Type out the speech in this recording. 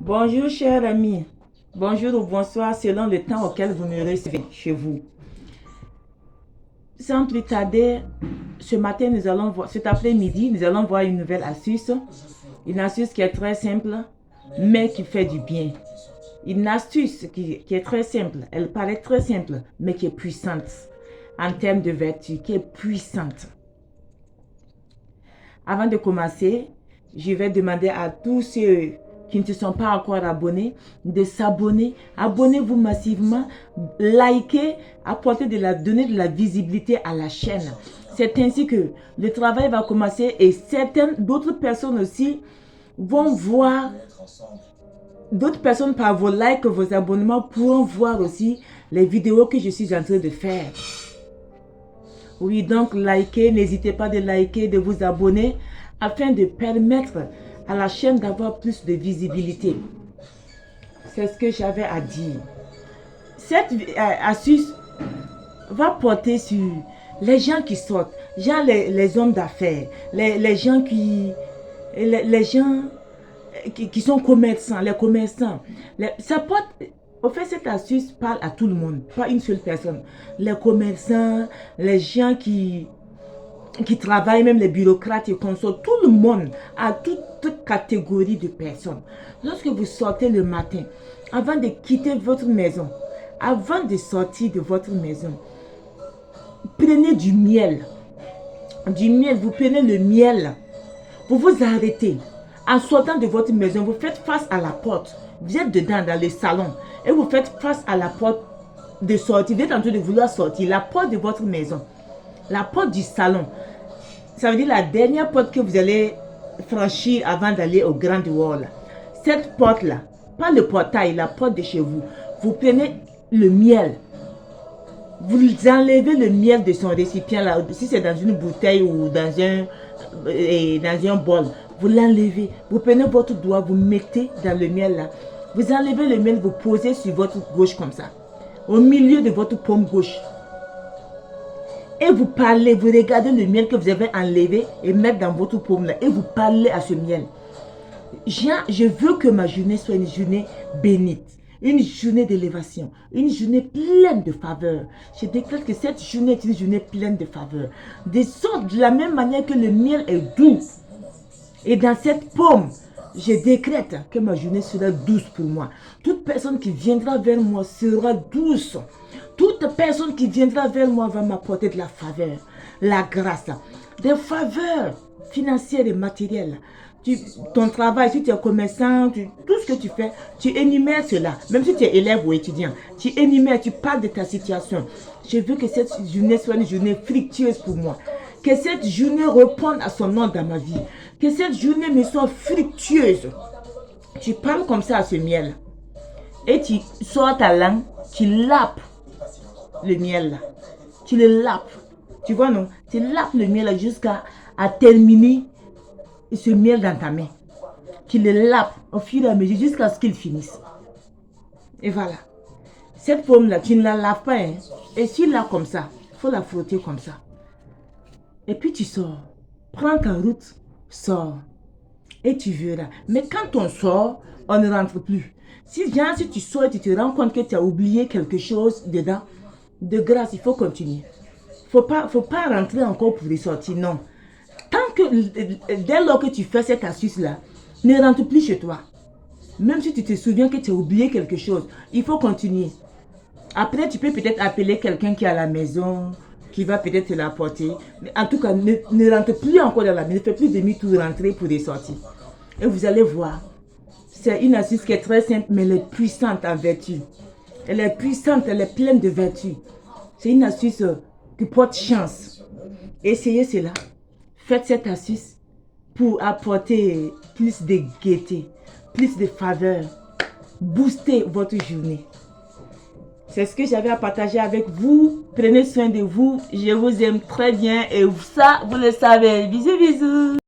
Bonjour chers amis, bonjour ou bonsoir selon le temps auquel vous me recevez chez vous. Sans plus tarder, ce matin nous allons voir, cet après-midi, nous allons voir une nouvelle astuce. Une astuce qui est très simple, mais qui fait du bien. Une astuce qui est très simple, elle paraît très simple, mais qui est puissante en termes de vertu, qui est puissante. Avant de commencer, je vais demander à tous ceux qui ne se sont pas encore abonnés de s'abonner. Abonnez-vous massivement, likez, donner de la visibilité à la chaîne. C'est ainsi que le travail va commencer et d'autres personnes aussi vont voir, d'autres personnes par vos likes, vos abonnements pourront voir aussi les vidéos que je suis en train de faire. Oui, donc likez, n'hésitez pas de liker, de vous abonner afin de permettre à la chaîne d'avoir plus de visibilité. C'est ce que j'avais à dire. Cette astuce va porter sur les gens qui sortent, genre les hommes d'affaires, les gens qui sont commerçants, les commerçants. Ça porte, au fait, cette astuce parle à tout le monde, pas une seule personne. Les commerçants, les gens qui travaillent, même les bureaucrates et consorts, tout le monde, à toute catégorie de personnes. Lorsque vous sortez le matin, avant de quitter votre maison, avant de sortir de votre maison, prenez du miel. Du miel, vous prenez le miel. Vous vous arrêtez. En sortant de votre maison, vous faites face à la porte. Vous êtes dedans, dans le salon. Et vous faites face à la porte de sortie. Vous êtes en train de vouloir sortir. La porte de votre maison. La porte du salon. Ça veut dire la dernière porte que vous allez franchir avant d'aller au grand hall. Cette porte-là, pas le portail, la porte de chez vous. Vous prenez le miel. Vous enlevez le miel de son récipient là. Si c'est dans une bouteille ou dans un bol, vous l'enlevez. Vous prenez votre doigt, vous mettez dans le miel là. Vous enlevez le miel, vous posez sur votre gauche comme ça. Au milieu de votre paume gauche. Et vous parlez, vous regardez le miel que vous avez enlevé et mettre dans votre paume là. Et vous parlez à ce miel. Je veux que ma journée soit une journée bénite. Une journée d'élévation. Une journée pleine de faveur. Je déclare que cette journée est une journée pleine de faveur. De la même manière que le miel est doux. Et dans cette paume, je décrète que ma journée sera douce pour moi. Toute personne qui viendra vers moi sera douce. Toute personne qui viendra vers moi va m'apporter de la faveur, la grâce, des faveurs financières et matérielles. Ton travail, si tu es commerçant, tout ce que tu fais, tu énumères cela. Même si tu es élève ou étudiant, tu énumères, tu parles de ta situation. Je veux que cette journée soit une journée fructueuse pour moi. Que cette journée réponde à son nom dans ma vie. Que cette journée me soit fructueuse. Tu parles comme ça à ce miel. Et tu sors ta langue, tu lapes le miel là. Tu le lapes. Tu vois non? Tu lapes le miel là jusqu'à terminer ce miel dans ta main. Tu le lapes au fur et à mesure jusqu'à ce qu'il finisse. Et voilà. Cette pomme là, tu ne la laves pas. Hein? Et si là comme ça, il faut la frotter comme ça. Et puis tu sors. Prends ta route, sors. Et tu verras. Mais quand on sort, on ne rentre plus. Si tu sors et tu te rends compte que tu as oublié quelque chose dedans, de grâce, il faut continuer. Faut pas rentrer encore pour ressortir, non. Dès lors que tu fais cette astuce-là, ne rentre plus chez toi. Même si tu te souviens que tu as oublié quelque chose, il faut continuer. Après, tu peux peut-être appeler quelqu'un qui est à la maison, qui va peut-être te l'apporter. Mais en tout cas, ne rentre plus encore dans la maison, ne fais plus demi-tour rentrer pour ressortir. Et vous allez voir, c'est une astuce qui est très simple, mais elle est puissante en vertu. Elle est puissante, elle est pleine de vertu. C'est une astuce qui porte chance. Essayez cela. Faites cette astuce pour apporter plus de gaieté, plus de faveur. Booster votre journée. C'est ce que j'avais à partager avec vous. Prenez soin de vous. Je vous aime très bien et ça, vous le savez. Bisous, bisous.